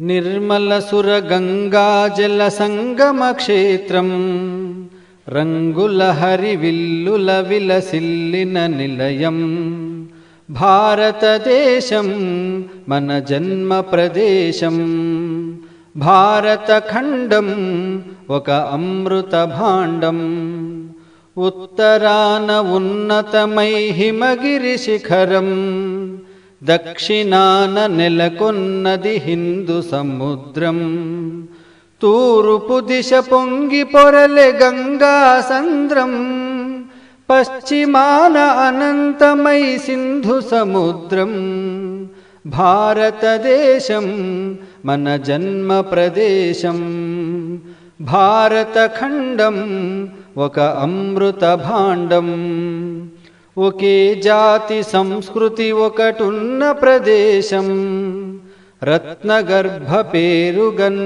నిర్మలసుర గంగాజల సంగమ క్షేత్రం రంగుల హరివిల్లుల విలసిల్లిన నిలయం భారతదేశం మన జన్మ ప్రదేశం భారతఖండం ఒక అమృత భాండం ఉత్తరాన ఉన్నతమై హిమగిరి శిఖరం దక్షిణాన నెలకొన్నది హిందూ సముద్రం తూర్పు దిశ పొంగి పొరలె గంగా సంద్రం పశ్చిమాన అనంతమై సింధు సముద్రం భారతదేశం మన జన్మ ప్రదేశం భారతఖండం ఒక అమృత భాండం ఒకే జాతి సంస్కృతి ఒకటున్న ప్రదేశం రత్నగర్భ పేరుగన్న